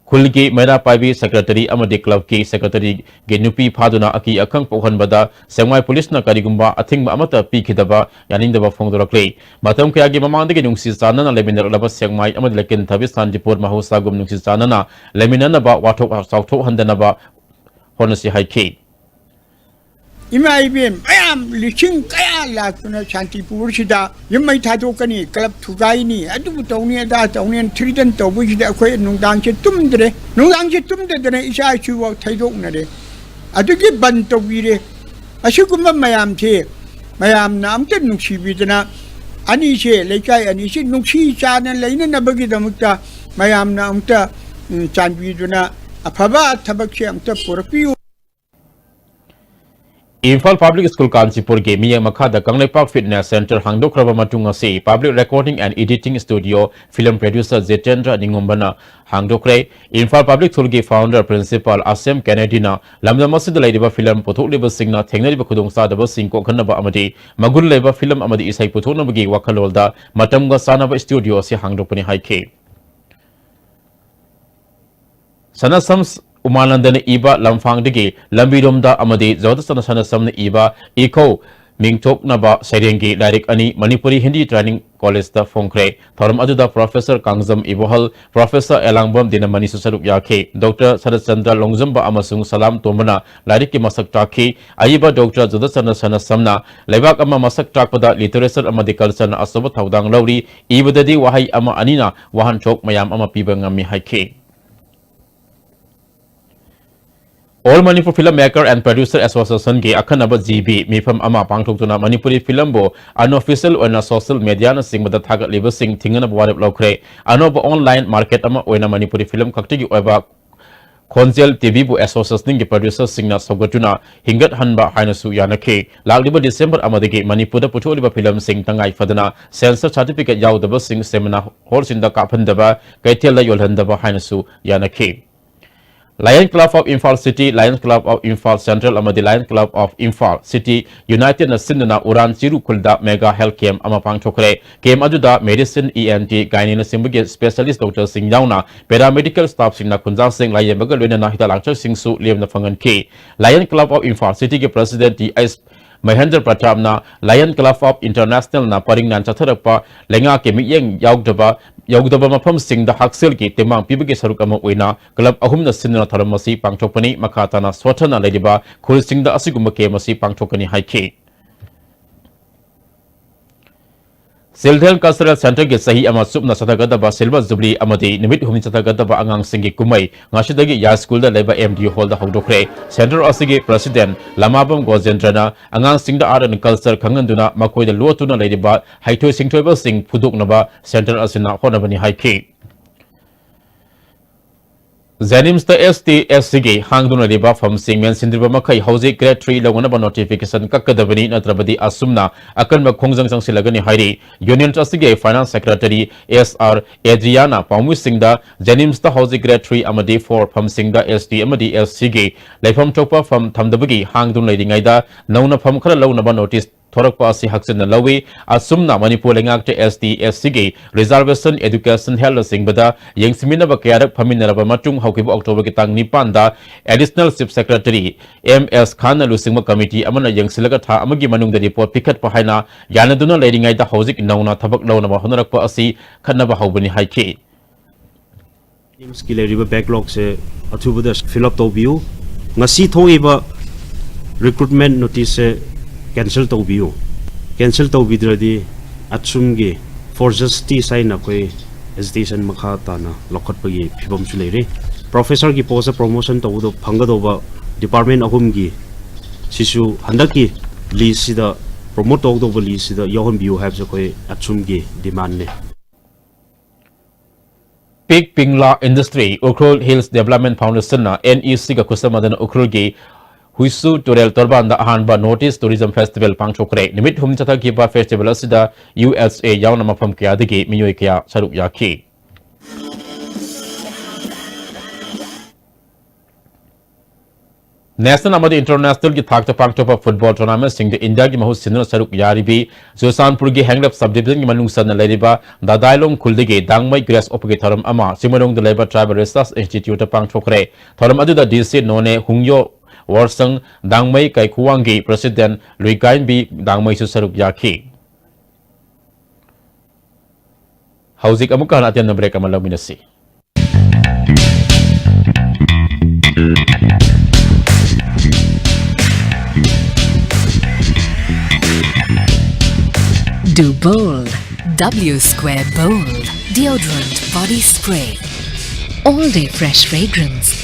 Kulgi Mera Paibi Secretary Amadi Club ki Secretary Genupi Paduna Aki Akang Pohan Bada Semai Police na Karigumba Athing Amata Pikidaba Yanindaba Fongdorakle Matam Kayagi Mamandi Nungsi Sanana Leminar Laba Semai Amad Lekin Tabistan Dipur Mahusagum Nungsi Sanana Leminanaba Wato South Handanaba Honasi Haiki Ima ibem ayam liching kaya lakuna Santipur sida yamai thadokani club thugai ni adu tawni da tawni tridan tawbu sida khoi nungdang che tumdre isa chu thaidok na re adu gi ban tawire asugumba mayam che mayam nam te nungsi bidana ani che leikai ani che nungsi chana leina na bagi damukta mayam na amta chanbiduna afaba thabak che amta purpi Imphal Public School Kansipur ge Miya Makhada Kangleipak Fitness Center Hangdokraba Matunga se Public Recording and Editing Studio Film Producer Zetendra Ningumbana Hangdokre Imphal Public School ge Founder Principal Asem Kennedy-na Lamda Masjid Laiba Film Puthok Liba Singna Thengnariba Khudong Sadaba Singko Khanaba Amadi Magul Laiba Film Amadi Isai Puthoknaba ge Wakhalolda Matamga Sanaba Studio se Hangdokpani haike Sanasams Umalandana Iba Lamfang Digi, Lambirumda Amadi, Zotasana Sanasam Iba, Eco, Mingtok Naba, Serengi, Direct Ani, Manipuri Hindi Training College the Fongkre, Thoram Aduda Professor Kangzam Ibohal, Professor Elangbam Dinamani Susaruk Yake, Dr. Sadasandra Longzamba Amasung Salam Tomana, Lariki Masak Taki, Aiba Dr. Zotasana Sanasamna, Levak Ama Masak Takpada, Literature Amadikal Sana Asoba Taudang Lauri, Ibadadi Wahai Ama Anina, Wahan Chok Mayam Ama Pibangami Haike. All Manipur Filmmaker and Producer Association ge Akhanaba GB Mifam Ama Pangthokuna Manipuri Film bo unofficial oina social media na singmada thagat liba sing thingana bwarep lokre anoba online market ama oina Manipuri Film kaktigi oiba Konzel TV bu association ge producer singna sogatuna hingat hanba hainasu yanake lagliba December amadagi Manipur da putholiba film sing tangai fadana censor certificate yaudaba sing seminar hall sinda kaphandaba kaithela yolhandaba hainasu yanake Lion Club of Imphal City, Lions Club of Imphal Central, Amadi Lions Club of Imphal City, United na Sindana Uran Chiru Kulda Mega Health Camp Amapang Chokre, Camp Aduda Medicine ENT, Gynae na Simbuge Specialist Dr. Singh Yauna, Paramedical Staff Singh na Kunjang Singh, Lion Bagal Wena na Hitalangchak Singh Su, Liam na Fangan K. Lion Club of Imphal City ke President D.S. Mahendra Pratap na Lion Club of International na paring nan chatharakpa lenga ke miyeng yaugdaba mafam sing da haksel ki temang pibage saruk ama oina club ahum na sinna tharamasi pangthokpani makhata na swathana leiba khul sing da asigumba ke masi pangthokani haike Sildhel Cultural Center ge sahi ama supna sathagadaba silver jubilee amadi nimit humni sathagadaba angang singi kumai ngasidagi ya school da leba MD hall da hawdokre center asigi president Lamabam Gojendrana angang sing da art and culture khanganduna makoi da lotuna leiba haithoi singthoiba sing phudoknaba center asina honabani haike Zanims the STSG Hangduna Riba from Singman Sindriba Makai Hausi Grade 3 Lagunaba notification Kakadabani Natrabadi Asumna Akan Makongjang Silagani Hairi Union Trustige Finance Secretary SR Adriana Pamu Singda Zanims the Hausi Grade 3 Amadi 4 from Singda ST Amadi SCG Lefam Chopa from Tamdabagi Hangdun Ladingaida Nauna Pamkara Launaba notice Thorakpa si Haksin Lawi Asumna Manipur Lengakte STSG Reservation Education Health Singbada Yengsimina Bakarak Paminaraba Matung Hokibu October Kitang Nipanda Additional Chief Secretary MS Khan Lusingma Committee Amana Yengsilagata Amagi Manung the report Picket Pahina Yanaduna Ladingai the Hosik Nauna Tabak Launa Honarakpa Asi Kanaba Hobani Haiki Skill River Backlog se Atuba fill up to view Nasi Toiba recruitment notice cancel to view cancel to vidradi atsumge for justice ai na koi hesitation makha ta na lokhat pagi phibam chu leire professor ki post promotion to do phanga do ba department ahum gi sisu handaki list sida promote to do list sida yohon view have so koi achum gi demand ne Pig Pingla Industry Ukrul Hills Development Foundation na NEC ka kusamadan Ukrul gi Huisu Turel Torban da Ahanba Notice Tourism Festival pangchokre nimit hum chatha ki ba festival asida USA yauna mafam kya digi miyoy kya saruk yakhi National amadi international ki thakta pangchopa football tournament sing the India ki mahu sinna saruk yaribi Josanpur gi hanglap subdivision ki manung san leriba Dadailong Kuldigi Dangmai Grass Opage Thoram ama Simarong the Labor Tribal Research Institute pangchokre Thoram adu da DC none Hungyo Warsang Dangmai Kai Kuwangi President Luikain B Dangmai su saruk yakhi Hauzik amukan atian na break amalang minasi Do Bold, W Square Bold, deodorant body spray. All day fresh fragrance.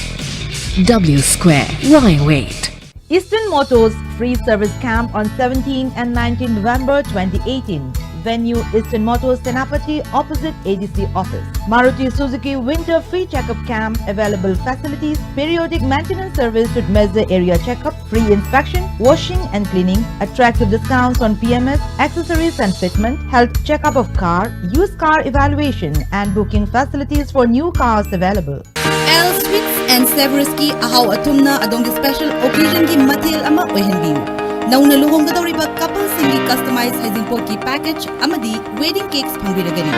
W Square, why wait? Eastern Motors Free Service Camp on 17 and 19 November 2018. Venue Eastern Motors Senapati opposite ADC office. Maruti Suzuki Winter Free Checkup Camp. Available facilities, periodic maintenance service with major area checkup, free inspection, washing and cleaning, attractive discounts on PMS, accessories and fitment, health checkup of car, used car evaluation and booking facilities for new cars available. L Sweets and Seversky Ahaw Atumna Adongi Special Occasion Gi Matil Ama Ohenbiu. Nauna luhonggadoriba couple singi customized Hazinpoki package amadi wedding cakes pangbiragani.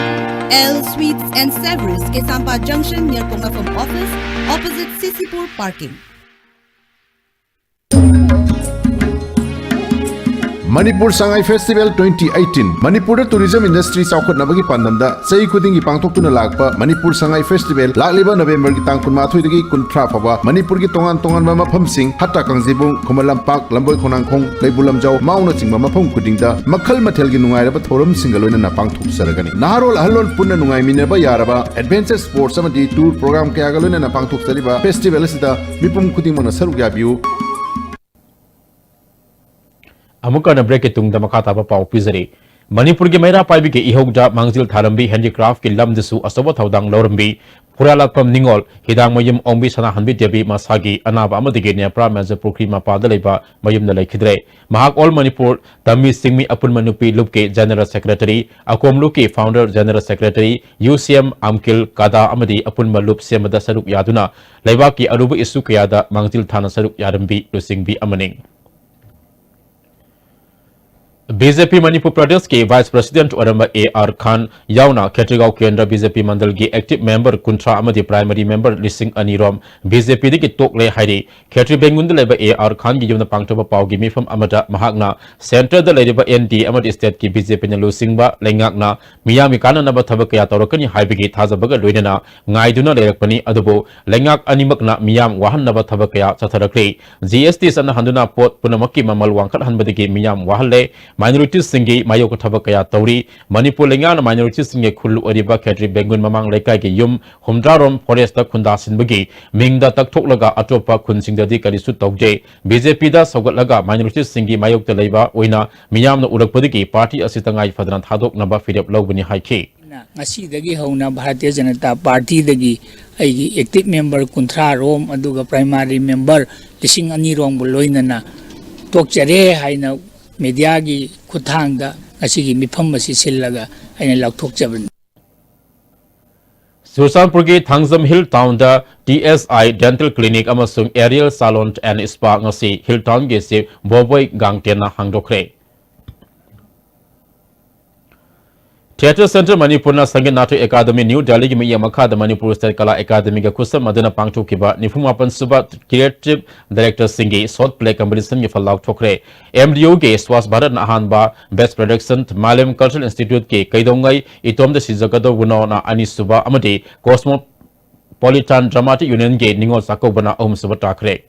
L Sweets and Severus Kesampa Junction near Pongafam office opposite Sisipur parking. Manipur Sangai Festival 2018 Manipur Tourism Industry Saukhat Nabagi Pandamda Sei Kudingi Pangtokuna Lakpa Manipur Sangai Festival Lakliba November ki tang kunma thuidagi kunthra phawa Manipur ki tongan tongan ma pham sing hatta kangjibung Khomalam Park Lamboi Khonang Khong Leibulam Jaw Mauna chingma mapham kudingda makhal mathel gi nungai raba thorum singaloina na pangthok saragani Naharol ahlol punna nungai minaba yaraba Adventure Sports amadi tour program kaya galoina na pangthok sariba festival asida mipum khuding mana saruk yabiu Amuka na break itung da makata pa pau pizari Manipur ki Maira Paibi ki ihogda Mangzil Tharambi handicraft ki lam disu asawa thaudang lorambi Puralatpam Ningol hidang mayum ombi sana hanbi debi masagi anaba amadigi nepra manza pukri mapada leba mayum na laikhidre Mahak All Manipur Tammi Singmi Apun Manupi Lupke General Secretary Akom Luki Founder General Secretary UCM Amkil Kada Amadi Apun Malup Semada Saruk Yaduna Leba ki arubu isu kayada Mangzil Thana Saruk Yarambi Lusingbi Amaning BJP Manipur Pradesh ke Vice President Oramba A.R. Khan Yauna Khetrigau Kendra BJP Mandal ki Active Member Kuntra Amadi Primary Member Lising Anirom BJP di ki Tokle Hairi Khetri Bengun leba A.R. Khan ki yuna pangtoba pau gi mifam amada mahakna Center da leba ND Amadi State ki BJP na lusingba lengakna Miyami kana naba thabakaya torokani haibigi thazabaga loinana ngaiduna lerakpani adubo lengak animakna Miyam wahan naba thabakaya chatharakri GST sana handuna pot punamaki mamal wangkat hanbadigi Miyam wahalle minorities singi mayok thabakaya tauri Manipur lengan minorities singi khulu ariba Khetri Bengun mamang lekai ki yum humdrarom forest da khunda sinbagi mingda takthok laga atopa khun singda di kalisu tawje BJP da sogat laga minorities singi mayok ta leiba oina miyam na urakpadigi party asitangai fadran thadok naba firep lawbani haiki ngasi dagi hauna Bharatiya Janata Party dagi aigi active member kunthra rom aduga primary member lising ani rom buloinana tokjare haina media gi kuthangda asigi mifam asi sillaga aina lakthokjaban Sursanpur ki Thangzam Hill Town da TSI Dental Clinic amasung Aerial Salon and Spa ngasi Hill Town ge se Boboi Gangtena hangdokre Theatre Center Manipur na Sangin Nato Academy New Delhi ki miya makha da Manipur State Kala Academy ga kusam madana pangtu kiba nifumapan suba creative director singi short play competition ge falak thokre MDO ge Swas Bharat na hanba best production Malem Cultural Institute ke kaidongai itom da sizagado guno na ani suba amadi Cosmopolitan Dramatic Union ge ningol sakobana om suba takre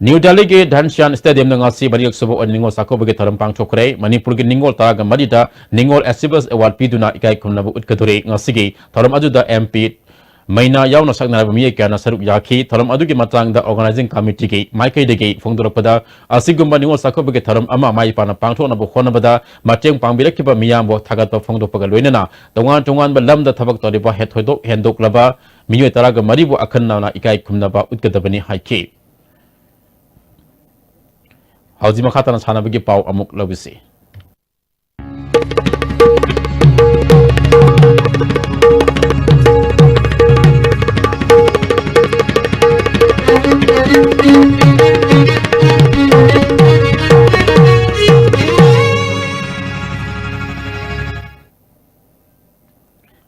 New Delhi ke Dhanshan Stadium na ngasi bariak subo on ningol sako bagi tharam pang chokre Manipur ke ningol taraga madida ningol Achievers Award piduna ikai khumnabu utkadure ngasi ge tharam ajuda MP Maina yauna sakna bami kana saruk yakhi tharam adugi matang da organizing committee ke maikai dege phongdoropada asigumba ningol sako bagi tharam ama mai pana pangthona bo khonabada mateng pangbirakkiba miyam bo thagatpa phongdopaga loinana tongan ba lamda thabak toriba hethoidok hendok laba miyoi taraga maribu akhanna na ikai khumnaba utkadabani haiki Hauji makhatana sana bagi pau amuk labisi.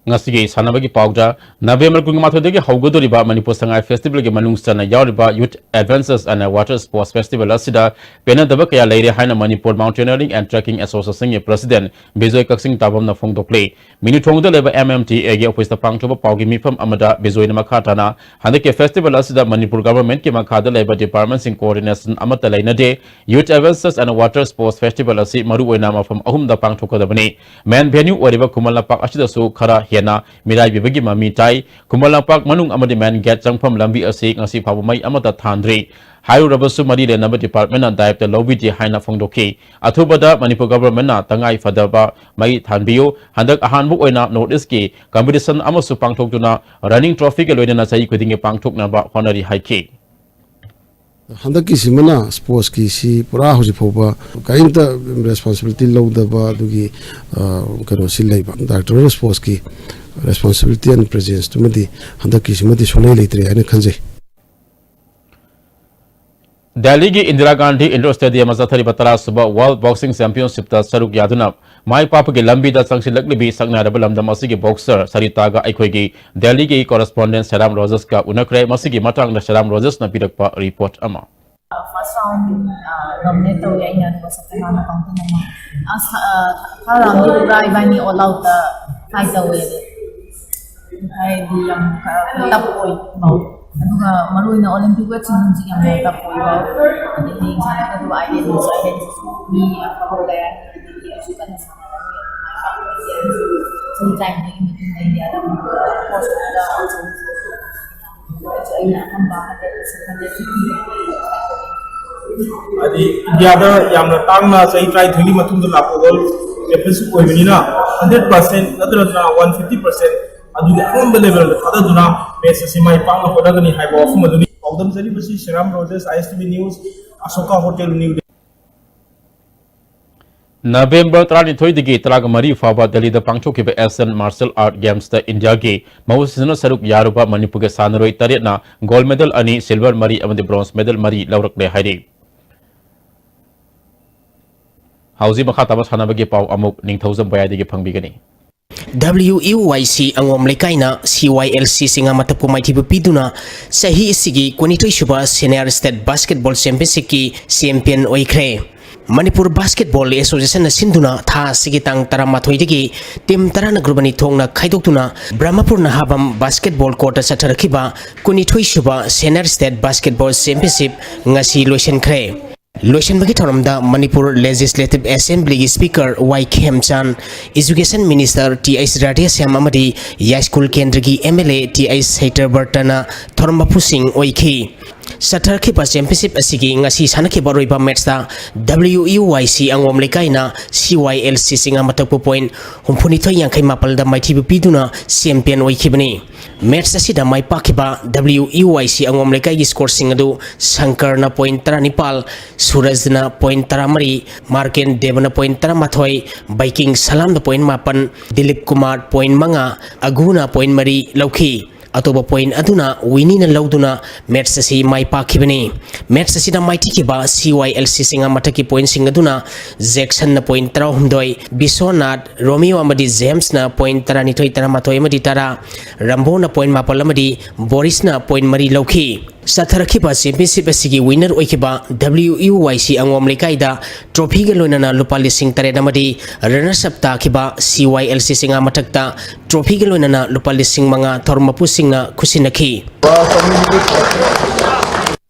Ngasigi sanabagi pauja November kungamathodegi haugodoriba Manipur Sangai Festival ge manungsana yauriba Youth Advances and Water Sports Festival asida penadaba kaya leire haina Manipur Mountaineering and Trekking Association ge President Bezoi Kaksing Tabam na phongdokle minithongda leba MMTA ge office ta pangthoba paugi mifam amada Bezoi na makhatana handake festival asida Manipur government ke makhada leba departments in coordination amata leinade Youth Advances and Water Sports Festival asi maru oina mafam ahumda pangthokadabani main venue oriba kumalna pak asida su khara Hena mirai bibagi mami tai kumalampak manung amadi man get changpham lambi asi ngasi phawmai amata thandri hayu rabasu mari le number department na director lobby di haina phongdoki athubada Manipur government na tangai fadaba mai thanbiu handak ahanbu oina notice ki competition amasu pangthokduna running trophy ke loina chai khudinge pangthokna ba honori haiki Handaki simana sports ki si pura hoji phoba kainta responsibility lodaba dugi kano silai ba director sports ki responsibility and presence tumadi handaki simadi sonai leitre ane khanje Delhi ki Indira Gandhi Indoor Stadium azathari batara suba World Boxing Championship ta saruk yaduna mai pap ge lambi da sangsilakli bi sakna rabalam da masigi boxer Sarita ga aikhoi gi Delhi ki correspondent Sharam Rogers ka unakre masigi matang da Sharam Rogers na pirakpa report ama first round nominate to ya ina ko second round account nama as round di pura ibani all out fight away hai di yang top point mau aduga maruina Olympic wet sing yang top point mau jadi sana ka dua identity ni apa gaya di asukan sama sometimes in the other post also ina kan bahas adi India yamna tangna sai try thili matunda lapogol championship koibinina 100% nadrana 150% adu the level ada duna match simai pangna hodagani haibo of maduni audam jali basi Sharam Rogers ISTV News Asoka Hotel New November 33 digi talaga mari faba Delhi da pangthokiba Asian Martial Art Games da India ge mawsina saruk yaruba Manipur ge sanaroi taretna gold medal ani silver mari amadi bronze medal mari laurakle hairi Hauji makhataba sanabagi pau amuk ningthaujam bayadigi phangbigani WUYC angom lekaina CYLC singa matapko maithibu piduna sahi isigi 22 suba senior state basketball championship ki champion oikhre Manipur Basketball Association sinduna tha sigitang taramathoi team tarana grubani thongna khaidokuna Brahmapur na habam basketball court satharakhiba 22 suba senior state basketball championship ngasi loisen khre Lotion bagi thoramda Manipur Legislative Assembly Speaker Y Khemchan, Education Minister T.S. Radia Syam amadi Ya School Kendra gi MLA T.S. Hater Bartana thoramba pusing oiki Satar khipa championship asigi ngasi sanakhiba roiba match da WUYC angom lekaina CYLC singa matakpo point humphuni thoi yangkai mapal da maithibu piduna champion oikhibani match asida mai pakhiba WUYC angom lekai gi score singadu Shankar na point 39 Suraj na point 13 Marken Dev na point 13 Biking Salam na point 8 Dilip Kumar point 5 Aguna point 3 lauki Atoba point aduna wini na lauduna match si mai pakhibani match si na mai tikiba CYLC singa mataki point singaduna Jackson na point 13 Biswanath Romeo amadi James na point 32 amadi tara Rambo na point 4 amadi Boris na point 3 lauki Satharakhiba championship asigi winner oikiba WUYC angom lekaida trophy ga loinana lupa lising tare namadi runners up ta khiba CYLC singa matakta trophy ga loinana lupa lising manga thormapu singna khusinakhi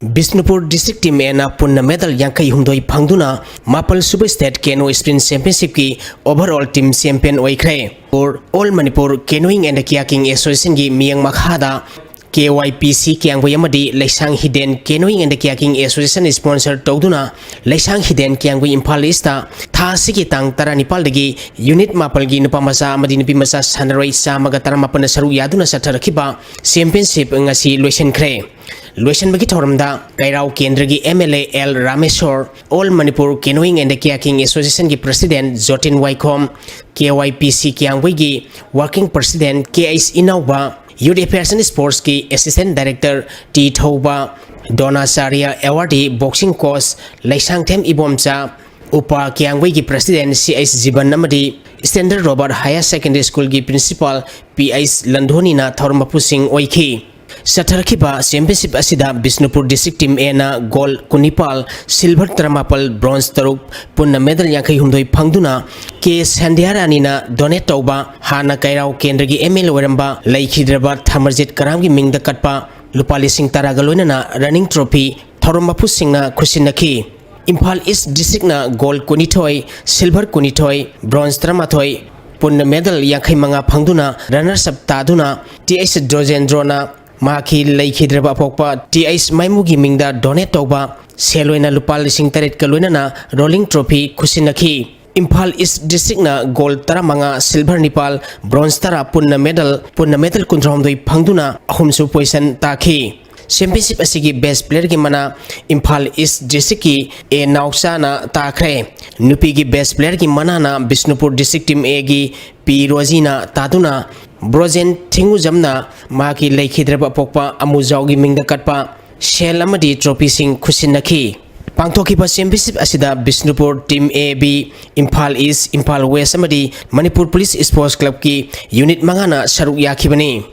Bisnupur District Team na punna medal yankai humdoi phangduna Mapal Super State Canoe Sprint Championship ki overall team champion oikre. Or All Manipur Canoeing and Kayaking Association gi miyang makhada KYPC Kyangway Amadi Laisang Hidden Canoeing and Kayaking Association sponsor Togduna Laisang Hidden Kyangway Impalista Tha Sigi Tang Taranipal Dagi Unit Mapal gi Nupamasa Amadi Nupimasa Sanaroi Samaga Taramapana Saru Yaduna Satarakiba Championship ngasi Loisan Kre. Loisan bagi thoramda Kairau Kendra gi MLA L Rameshwar All Manipur Canoeing and Kayaking Association gi President Jotin Waikom KYPC Kyangway gi Working President KS Inauba Youth Affairs and Sports ki Assistant Director T Thoba Donna Saria Awardee Boxing Coach Laisang Them Ibomcha Upa Kyangway ki President CIS Jiban Namadi Standard Robert Higher Secondary School ki Principal PIS Landhoni na Thormapusing Oiki Satarakiba Championship asida Bisnupur District Team A na Gold Kunipal Silver Tramapal Bronze Taruk Punna Medal Yankai Humdoi Pangduna K Sandiarani na Donate Tauba Hana Kairau Kendra gi ML Weramba Laikhidraba Thamarjit Karamgi Mingda Katpa Lupali Sing Taragaloina na Running Trophy Thormapusing na Khusinaki Imphal East District na Gold Kunithoi Silver Kunithoi Bronze Tramathoi Punna Medal Yankai Manga Pangduna Runners Up Taduna TS Drojendrona Maki Laikhidraba Pokpa TS Maimugi Mingda Donate Tauba Seloina Lupal Sing Taret Kaloina na Rolling Trophy Khusinaki Imphal East District na Gold Taramanga Silver Nipal Bronze Tara Punna Medal Kuntromdoi Pangduna Ahumsu Poison Taki Championship asigi Best Player ki mana Imphal East District ki A Nauksa na Takre Nupi ki Best Player ki mana na Bisnupur District Team A gi P Rozina Taduna Brozen Tingu Jamna Maki Laikhidraba Pokpa Amuzaugi Mingda Katpa Shell Amadi Trophy Sing Khusinaki Pangthokiba Championship asida Bisnupur Team A B Imphal East Imphal West Amadi Manipur Police Sports Club ki Unit Mangana Saruk Yakhibani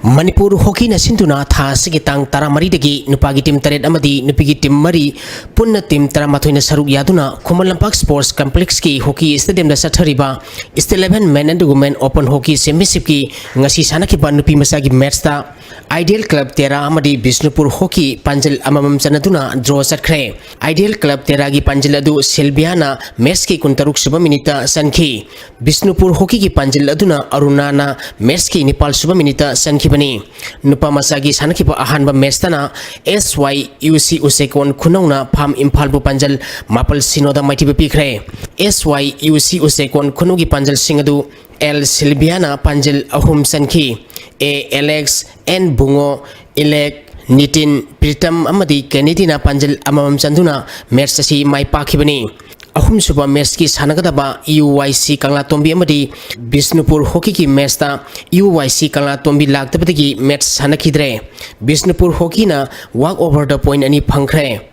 Manipur Hockey na sintuna tha sigitang taramari dagi nupagi team taret amadi nupigi team mari punna team taramathoi na saruk yaduna Khomalampak Sports Complex ki hockey stadium da sathariba East 11 Men and Women Open Hockey Championship ki ngasi sanakiba nupi masagi match ta Ideal Club Tera amadi Bisnupur Hockey Panjal amamam chanaduna draw satkre Ideal Club Tera gi Panjal adu Selbiana match ki kuntaruk suba minita sanki Bisnupur Hockey ki Panjal aduna Arunana match ki Nepal suba minita sanki bani nupa masagi sanakipa ahanba mestana SYUC Usekon Kunongna Pham Imphal bu Panjal Mapal Sinoda Maiti Pikre SYUC Usekon Kunugi Panjal Singadu L Silbiana Panjal Ahum Sanki A Alex N Bungo Elek Nitin Pritam Amadi Kenedina Panjal Amam Chanduna Mersasi Mai Pakibani Ahum Suba Merski Sanagadaba UYC Kangla Tombi Amadi Bisnupur Hockey ki Mesta UYC Kangla Tombi Lagtabati Mets Sanakidre Bisnupur Hockey na walk over the point ani Pankre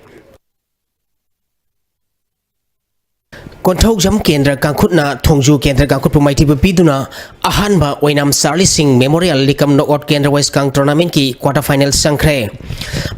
Konthok Jam Kendra Kangkhutna Thongju Kendra Kangkhut Pumaiti Biduna Ahanba Oinam Sarli Singh Memorial Likam Knockout Kendra West Kang Tournament ki quarter final Sankre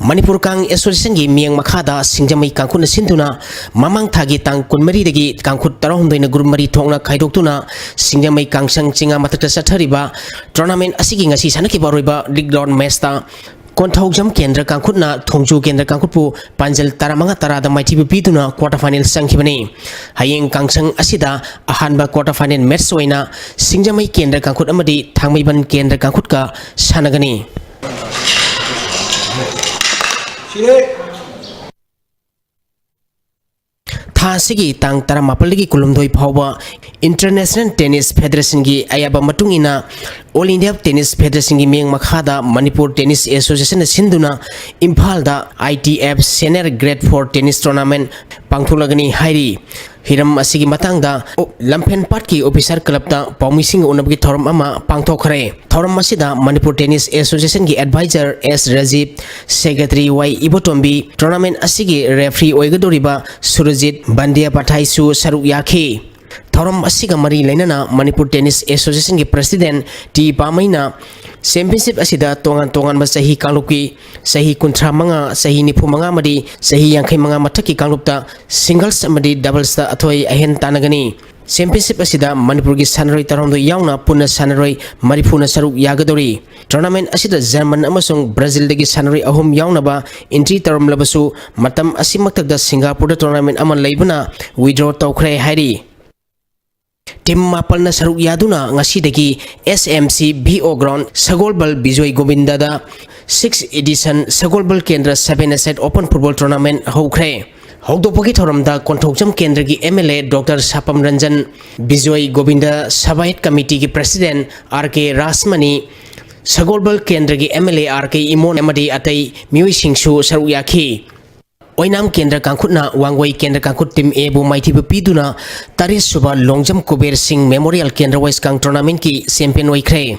Manipur Kang Association gi Miang Makhada Singjamai Kangkhutna Sinduna Mamang Thagi Tang Kunmari dagi Kangkhut Tarahumdoi na Group Mari Thongna Khaidoktuna Singjamai Kangsang Chinga Matakta Sathariba Tournament asigi ngasi sanakiba roiba league round match ta Konthok Jam Kendra Kangkhutna Thongju Kendra Kangkhutpu Panjal Taramanga Tarada Maiti Biduna quarter final Sangkhibani Hayeng Kangsang asida ahanba quarter final match oina Singjamai Kendra Kangkhut amadi Thangmaiban Kendra Kangkhutka sanagani Thasigi Tang Taramapaligi Kulumdoi Pawba International Tennis Federation gi ayaba matungina All India Tennis Federation gi Miang Makhada Manipur Tennis Association Sinduna Imphal da ITF Senior Grade 4 Tennis Tournament Pangthulagani Hairi Hiram asigi matangda Lampen Patki Officer Club da Paumising unabgi thoram ama pangthokre thoram masida Manipur Tennis Association gi Advisor S Rajiv Secretary Y Ibotombi Tournament asigi referee oigadoriba Surajit Bandia Pathai su saruk yakhi Thoram asiga mari lainana Manipur Tennis Association ki President T Pamaina Championship asida tongan ba sahi kangluki sahi kuntra manga sahi nipu manga madi sahi yangkai manga mathaki kanglupta singles amadi doubles ta athoi ahen tanagani Championship asida Manipur gi sanaroi tarondo yauna punna sanaroi marifuna saruk yagadori. Tournament asida German amasung Brazil dagi sanaroi ahum yauna ba entry tarom labasu matam asimaktagda Singapore tournament aman laibuna withdraw tawkhre hairi. Tim mapal na saruk yaduna ngasi dagi SMC BO Ground Sagolbal Bijoy Govinda da 6th edition Sagolbal Kendra 7 Asset Open Football Tournament hokre. Hokdopagi thoramda Konthokjam Kendra gi MLA Dr. Sapam Ranjan Bijoy Govinda Sabahit Committee gi President RK Rasmani Sagolbal Kendra gi MLA RK Imon Amadi Atai Miwi Singsu saruk yakhi. Oinam Kendra Kankutna Wangwai Kendra Kankut Team Ebu Mighty Piduna Taris Suba Longjam Kuber Singh Memorial Kendra West Kang Tournament ki champion oikre.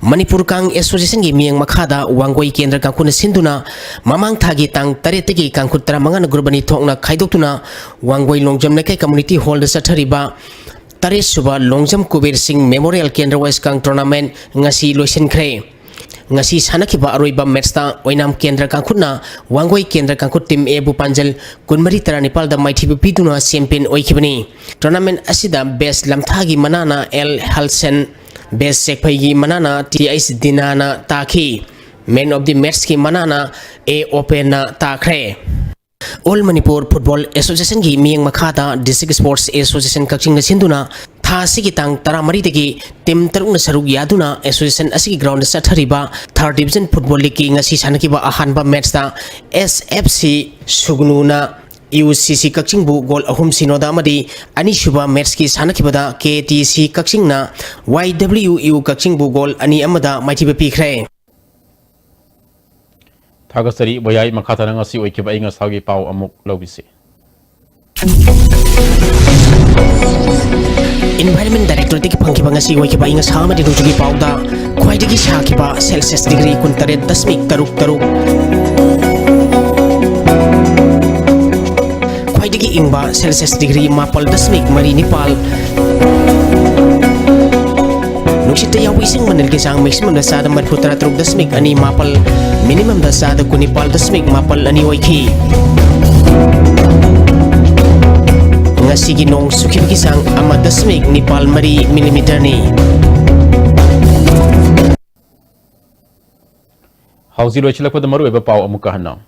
Manipur Kang Association gi Miang Makhada Wangwai Kendra Kankuna Sinduna Mamang Thagi Tang Taretegi Kankut Taramangan Gurbani Thokna Khaidoktuna Wangwai Longjam Lekai Community Hall da Sathariba Taris Suba Longjam Kuber Singh Memorial Kendra West Kang Tournament ngasi loisenkre. Ngasi sanakiba aroiba matchta oinam Kendra Kankutna Wangwai Kendra Kankut Team Ebu Panjal Kunmari Taranipal da Mighty Piduna champion oikibani. Tournament asida best lamthagi manana L Halsen best sekpaigi manana TIS Dinana Taki man of the match ki manana A Open na takre. All Manipur Football Association gi Miang Makhada District Sports Association Kakching na sinduna tha sigi tang taramari degi team tarung na saruk yaduna association asigi ground sa thariba 3rd division football league ki ngasi sanakiba ahanba match ta SFC Sugnuna UCC Kakching bu goal ahum sinoda amadi ani shuba match ki sanakibada KTC Kakching na YWU Kakching bu goal ani amada mighty pikre. Thagasari boyai makhatana ngasi oikiba inga sagi pau amuk lobisi. Environment Director tiki pangkiba ngasi oikiba inga sama di nujugi pau da khwai digi sakiba Celsius degree kuntare dasmik taruk khwai digi ingba Celsius degree mapal dasmik mari nipal Nuksita yawi sing manil kisang maximum da sada madputara truk dasmik ani mapal minimum da sada kunipal dasmik mapal ani oiki. Ngasi ginong sukib kisang ama dasmik nipal mari millimeter ni. Hausi loichilak pada maru eba pau amuka hanau.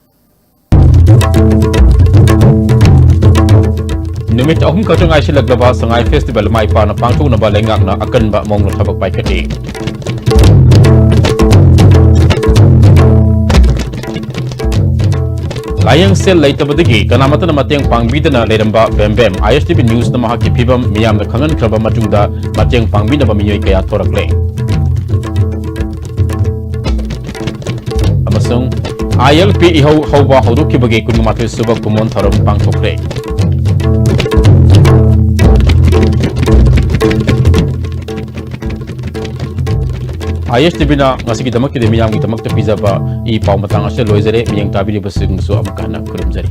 Numit ahum kacang aishi laglaba sangai festival mai pa na pangtu na balengak na akan ba mong thabak pai kati. Layang sel laitabadagi kanamata na mateng pangbida na leramba bembem ISTV News na mahaki pibam miyam na kangan kraba matungda mateng pangbida ba minyoy kaya thorakle. Amasung ILP ihaw hawba hawduki bagi kunumatoy subak kumon tharom pangthokle. ISTV na ngasigi damak kide miyang gi damak ta pizaba I pau matang ase loizare miyang tabiri basing su amkana kurumjari.